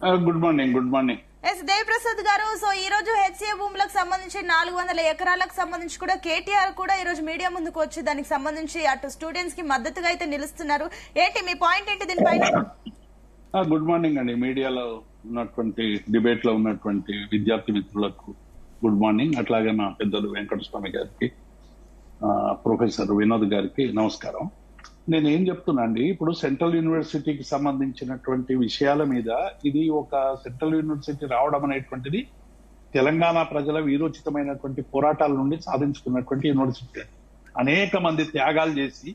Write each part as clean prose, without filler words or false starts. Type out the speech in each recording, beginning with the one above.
Good morning. Good morning. S Deviprasad గారు, so ఈ రోజు హెచ్సిఏ భూములకు సంబంధించి 400 ఎకరాలకు సంబంధించి కూడా కేటీఆర్ కూడా ఈ రోజు మీడియా ముందుకు వచ్చి దానికి సంబంధించి అటు స్టూడెంట్స్ కి మద్దతుగా అయితే నిలుస్తున్నారు. ఏంటి మీ పాయింట్ ఏంటి దీనిపైన? గుడ్ మార్నింగ్ అండి. మీడియాలో ఉన్నటువంటి డిబేట్ లో ఉన్నటువంటి విద్యార్థి మిత్రులకు గుడ్ మార్నింగ్. అట్లాగే నా పెద్దలు వెంకటస్వామి గారికి, ప్రొఫెసర్ వినోద్ గారికి నమస్కారం. నేను ఏం చెప్తున్నా అండి, ఇప్పుడు సెంట్రల్ యూనివర్సిటీకి సంబంధించినటువంటి విషయాల మీద ఇది ఒక సెంట్రల్ యూనివర్సిటీ రావడం అనేటువంటిది తెలంగాణ ప్రజల వీరోచితమైనటువంటి పోరాటాల నుండి సాధించుకున్నటువంటి యూనివర్సిటీ. అనేక మంది త్యాగాలు చేసి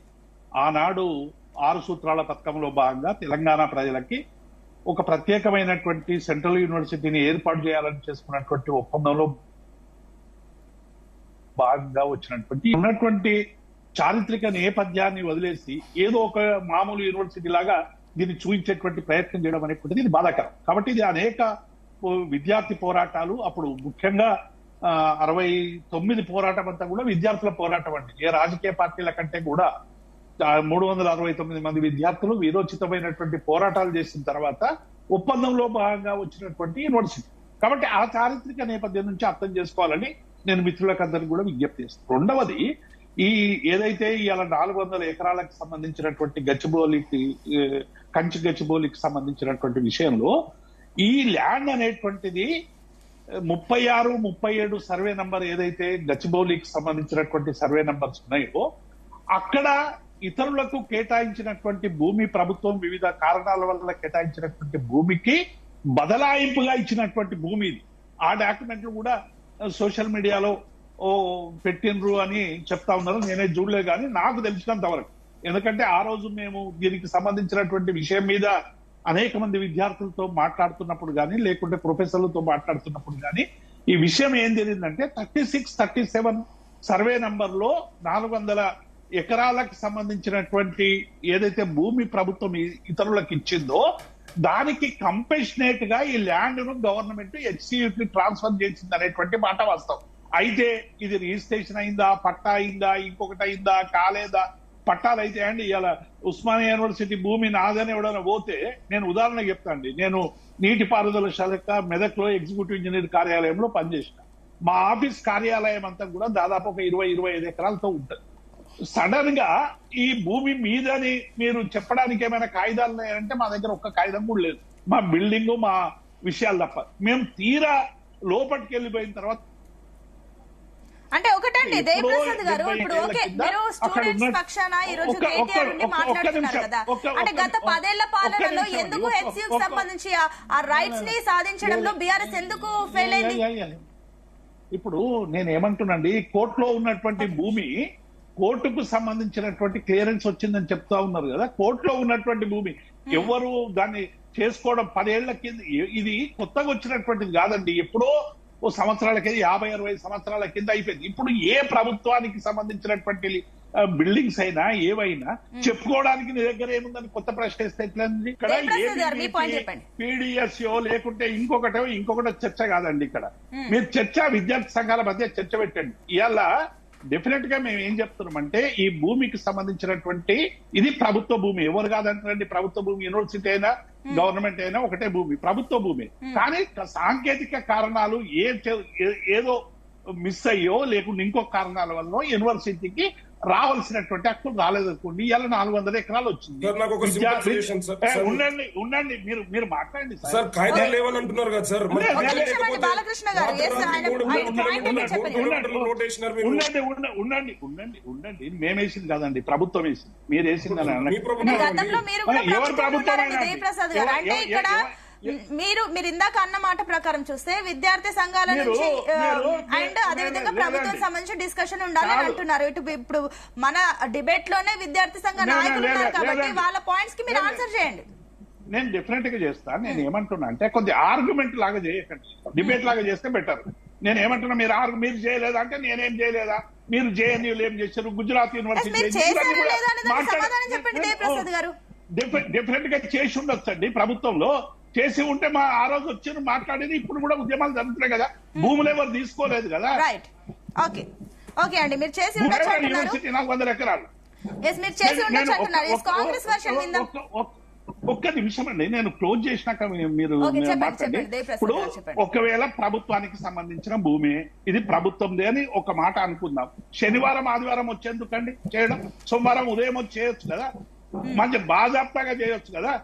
ఆనాడు 6 సూత్రాల పథకంలో భాగంగా తెలంగాణ ప్రజలకి ఒక ప్రత్యేకమైనటువంటి సెంట్రల్ యూనివర్సిటీని ఏర్పాటు చేయాలని చేసుకున్నటువంటి ఒప్పందంలో భాగంగా వచ్చినటువంటి ఉన్నటువంటి చారిత్రక నేపథ్యాన్ని వదిలేసి ఏదో ఒక మామూలు యూనివర్సిటీ లాగా దీన్ని చూపించేటువంటి ప్రయత్నం చేయడం అనేటువంటిది ఇది బాధాకరం. కాబట్టి ఇది అనేక విద్యార్థి పోరాటాలు, అప్పుడు ముఖ్యంగా 69 పోరాటం అంతా కూడా విద్యార్థుల పోరాటం అండి. ఏ రాజకీయ పార్టీల కంటే కూడా 369 మంది విద్యార్థులు వీరోచితమైనటువంటి పోరాటాలు చేసిన తర్వాత ఒప్పందంలో భాగంగా వచ్చినటువంటి యూనివర్సిటీ. కాబట్టి ఆ చారిత్రక నేపథ్యం నుంచి అర్థం చేసుకోవాలని నేను మిత్రులకు అందరికీ కూడా విజ్ఞప్తి చేస్తాను. రెండవది, ఈ ఏదైతే ఇవాళ 400 ఎకరాలకు సంబంధించినటువంటి కంచి గచ్చిబౌలికి సంబంధించినటువంటి విషయంలో ఈ ల్యాండ్ అనేటువంటిది 36, 37 సర్వే నంబర్ ఏదైతే గచ్చిబౌలికి సంబంధించినటువంటి సర్వే నంబర్స్ ఉన్నాయో అక్కడ ఇతరులకు కేటాయించినటువంటి భూమి, ప్రభుత్వం వివిధ కారణాల వల్ల కేటాయించినటువంటి భూమికి బదలాయింపుగా ఇచ్చినటువంటి భూమి ఇది. ఆ డాక్యుమెంట్లు కూడా సోషల్ మీడియాలో పెట్టినరు అని చెప్తా ఉన్నారు. నేనే చూడలే కానీ నాకు తెలిసినంత వరకు, ఎందుకంటే ఆ రోజు మేము దీనికి సంబంధించినటువంటి విషయం మీద అనేక మంది విద్యార్థులతో మాట్లాడుతున్నప్పుడు కానీ, లేకుంటే ప్రొఫెసర్లతో మాట్లాడుతున్నప్పుడు కానీ ఈ విషయం ఏం జరిగిందంటే 36, 37 సర్వే నంబర్ లో 400 ఎకరాలకు సంబంధించినటువంటి ఏదైతే భూమి ప్రభుత్వం ఇతరులకు ఇచ్చిందో దానికి కంపెన్సేట్ గా ఈ ల్యాండ్ ను గవర్నమెంట్ హెచ్సియుకి ట్రాన్స్ఫర్ చేసింది అనేటువంటి మాట వాస్తవం. అయితే ఇది రిజిస్ట్రేషన్ అయిందా, పట్టా అయిందా, ఇంకొకటి అయిందా, కాలేదా? పట్టాలు అయితే అండి ఇవాళ ఉస్మానియా యూనివర్సిటీ భూమి నాదని ఎవడైనా పోతే, నేను ఉదాహరణ చెప్తాండి, నేను నీటిపారుదల శాఖ మెదక్లో ఎగ్జిక్యూటివ్ ఇంజనీర్ కార్యాలయంలో పనిచేసిన. మా ఆఫీస్ కార్యాలయం అంతా కూడా దాదాపు ఒక 20-25 ఎకరాలతో ఉంటుంది. సడన్ గా ఈ భూమి మీదని మీరు చెప్పడానికి ఏమైనా కాగితాలు ఉన్నాయంటే మా దగ్గర ఒక్క కాగితం కూడా లేదు. మా బిల్డింగ్, మా విషయాలు తప్ప. మేము తీరా లోపలికి వెళ్ళిపోయిన తర్వాత అంటే ఒకటండి దేవిప్రసాద్ గారు, ఇప్పుడు ఓకే మీరు స్టూడెంట్స్ పక్షాన ఈ రోజు కేటీఆర్ నుండి మాట్లాడుతున్నారు కదా, అంటే గత 10 ఏళ్ల పాలనలో ఎందుకు హెచ్సియుకి సంబంధించి ఆ రైట్స్ ని సాధించడంలో బీఆర్ఎస్ ఎందుకు ఫెయిల్ అయింది? ఇప్పుడు నేను ఏమంటున్నాండి, కోర్టులో ఉన్నటువంటి భూమి కోర్టుకు సంబంధించినటువంటి క్లియరెన్స్ వచ్చిందని చెప్తా ఉన్నారు కదా. కోర్టులో ఉన్నటువంటి భూమి ఎవరు దాన్ని చేసుకోవడం 10 ఏళ్ల కింద, ఇది కొత్తగా వచ్చినటువంటిది కాదండి. ఎప్పుడో ఓ సంవత్సరాల కింద, 50-60 సంవత్సరాల కింద అయిపోయింది. ఇప్పుడు ఏ ప్రభుత్వానికి సంబంధించినటువంటి బిల్డింగ్స్ అయినా ఏవైనా చెప్పుకోవడానికి నీ దగ్గర ఏముందని కొత్త ప్రశ్న వేస్తే ఎట్లండి? ఇక్కడ పీడిఎస్ఓ లేకుంటే ఇంకొకటో చర్చ కాదండి. ఇక్కడ మీరు చర్చ విద్యార్థి సంఘాల మధ్య చర్చ పెట్టండి. ఇవాళ డెఫినెట్ గా మేము ఏం చెప్తున్నామంటే ఈ భూమికి సంబంధించినటువంటి ఇది ప్రభుత్వ భూమి. ఎవరు కాదంటారండి, ప్రభుత్వ భూమి. యూనివర్సిటీ అయినా గవర్నమెంట్ అయినా ఒకటే భూమి, ప్రభుత్వ భూమి. కానీ సాంకేతిక కారణాలు ఏదో మిస్ అయ్యో లేకుంటే ఇంకో కారణాల వల్ల యూనివర్సిటీకి రావాల్సినటువంటి హక్కులు రాలేదనుకోండి. ఇవాళ 400 ఎకరాలు వచ్చింది. ఉండండి మీరు మాట్లాడండి సార్. బాలకృష్ణ గారు ఉండండి మేమేసింది కాదండి, ప్రభుత్వం వేసింది. మీరు వేసింది ఎవరు ప్రభుత్వం? దేవిప్రసాద్ గారు, అంటే ఇక్కడ మీరు ఇందాక అన్న మాట ప్రకారం చూస్తే విద్యార్థి సంఘాల నుంచి అండ్ అదేవిధంగా ప్రభుత్వం సంబంధించి డిస్కషన్ ఉండాలని అంటున్నారు. ఇప్పుడు మన డిబేట్ లోనే విద్యార్థి సంఘ నాయకులు ఉన్నారు కాబట్టి వాళ్ళ పాయింట్స్ కి మీరు ఆన్సర్ చేయండి. నేను డెఫినెట్ గా చేస్తాను. నేను ఏమంటున్నా అంటే కొద్ది ఆర్గ్యుమెంట్ లాగా చేయకండి, డిబేట్ లాగా చేస్తే బెటర్. నేను ఏమంటున్నా, మీరు చేయలేదా అంటే నేనేం చేయలేదా, మీరు జేఎన్యూలు ఏం చేశారు, గుజరాత్ యూనివర్సిటీ డెఫినెట్ గా చేసి ఉండొచ్చండి. ప్రభుత్వంలో చేసి ఉంటే ఆ రోజు వచ్చి మాట్లాడేది. ఇప్పుడు కూడా ఉద్యమాలు జరుగుతున్నాయి కదా, భూములు ఎవరు తీసుకోలేదు కదా. ఓకే అండి, మీరు చేసి ఉండొచ్చు 400 ఎకరాలు మీరు చేసి ఉండొచ్చు అంటున్నారు. కాంగ్రెస్ వర్షన్ ఒక్క నిమిషం అండి, నేను క్లోజ్ చేసినాక మీరు ఓకే, చెప్పండి, మాట్లాడండి. చెప్పండి. దేవిప్రసాద్ ఇప్పుడు గారు చెప్పండి. ఒకవేళ ప్రభుత్వానికి సంబంధించిన భూమి ఇది ప్రభుత్వందే అని ఒక మాట అనుకుందాం. శనివారం ఆదివారం వచ్చేందుకండి చేయడం? సోమవారం ఉదయం వచ్చి చేయొచ్చు కదా, మంచి బాజాప్తాగా చేయొచ్చు కదా.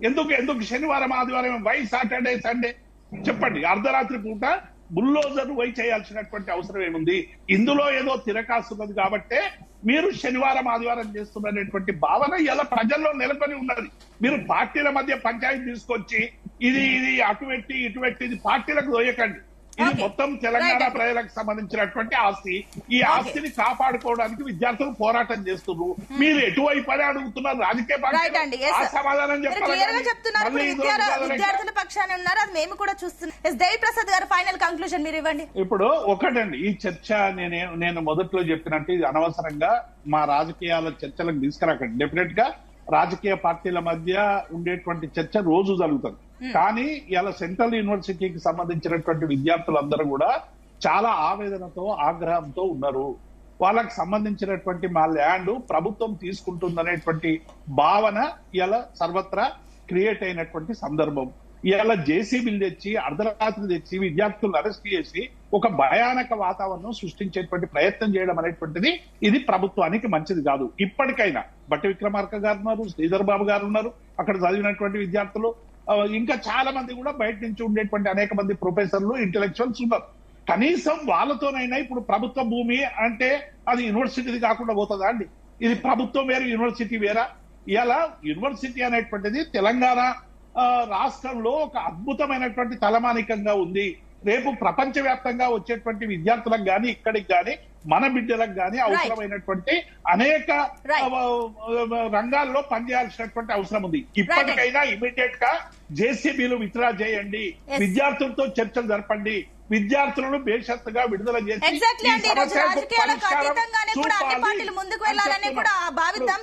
ఎందుకు శనివారం ఆదివారం, వై సాటర్డే సండే చెప్పండి? అర్ధరాత్రి పూట బుల్లోజర్ పోయి చేయాల్సినటువంటి అవసరం ఏముంది? ఇందులో ఏదో తిరకాస్తున్నది కాబట్టే మీరు శనివారం ఆదివారం చేస్తున్నటువంటి భావన ఇలా ప్రజల్లో నెలకొని ఉన్నది. మీరు పార్టీల మధ్య పంచాయతీ తీసుకొచ్చి ఇది అటు పెట్టి ఇటు పెట్టి ఇది పార్టీలకు దొయ్యకండి. ఇది మొత్తం తెలంగాణ ప్రజలకు సంబంధించినటువంటి ఆస్తి. ఈ ఆస్తిని కాపాడుకోవడానికి విద్యార్థులు పోరాటం చేస్తున్నారు. మీరు ఎటువైపు అని అడుగుతున్నారు? రాజకీయ పార్టీ సమాధానం చెప్తున్నారు. విద్యార్థుల పక్షాన్ని ఉన్నారు, అది మేము కూడా చూస్తున్నాం. దేవిప్రసాద్ గారు ఫైనల్ కంక్లూజన్ మీరు ఇవ్వండి. ఇప్పుడు ఒకటండి, ఈ చర్చ నేను మొదట్లో చెప్పినట్టు ఇది అనవసరంగా మా రాజకీయాల చర్చలకు తీసుకురాకండి. డెఫినెట్ గా రాజకీయ పార్టీల మధ్య ఉండేటువంటి చర్చ రోజు జరుగుతుంది. కానీ ఇలా సెంట్రల్ యూనివర్సిటీకి సంబంధించినటువంటి విద్యార్థులందరూ కూడా చాలా ఆవేదనతో ఆగ్రహంతో ఉన్నారు. వాళ్ళకి సంబంధించినటువంటి మా ల్యాండ్ ప్రభుత్వం తీసుకుంటుందనేటువంటి భావన ఇలా సర్వత్రా క్రియేట్ అయినటువంటి సందర్భం. ఇలా జేసీబీలు తెచ్చి అర్ధరాత్రి తెచ్చి విద్యార్థులను అరెస్ట్ చేసి ఒక భయానక వాతావరణం సృష్టించేటువంటి ప్రయత్నం చేయడం అనేటువంటిది ఇది ప్రభుత్వానికి మంచిది కాదు. ఇప్పటికైనా బట్టి విక్రమార్క గారు ఉన్నారు, శ్రీధర్ బాబు గారు ఉన్నారు, అక్కడ చదివినటువంటి విద్యార్థులు, ఇంకా చాలా మంది కూడా బయట నుంచి ఉండేటువంటి అనేక మంది ప్రొఫెసర్లు, ఇంటెలెక్చువల్స్ ఉన్నారు. కనీసం వాళ్ళతోనైనా ఇప్పుడు ప్రభుత్వ భూమి అంటే అది యూనివర్సిటీది కాకుండా పోతుందా అండి? ఇది ప్రభుత్వం వేరు, యూనివర్సిటీ వేరా? ఇలా యూనివర్సిటీ అనేటువంటిది తెలంగాణ రాష్ట్రంలో ఒక అద్భుతమైనటువంటి తలమానికంగా ఉంది. రేపు ప్రపంచవ్యాప్తంగా వచ్చేటువంటి విద్యార్థులకు గాని, ఇక్కడికి గాని, మన బిడ్డలకు గాని అవసరమైనటువంటి అనేక రంగాల్లో పనిచేయాల్సినటువంటి అవసరం ఉంది. ఇప్పటికైనా ఇమీడియట్ గా జేసీబీలు విత్డ్రా చేయండి, విద్యార్థులతో చర్చలు జరపండి, విద్యార్థులను బేషరతుగా విడుదల చేసి రాజకీయాలకు అతీతంగానే కూడా అన్ని పార్టీలు ముందుకు వెళ్లాలని కూడా భావిద్దాం.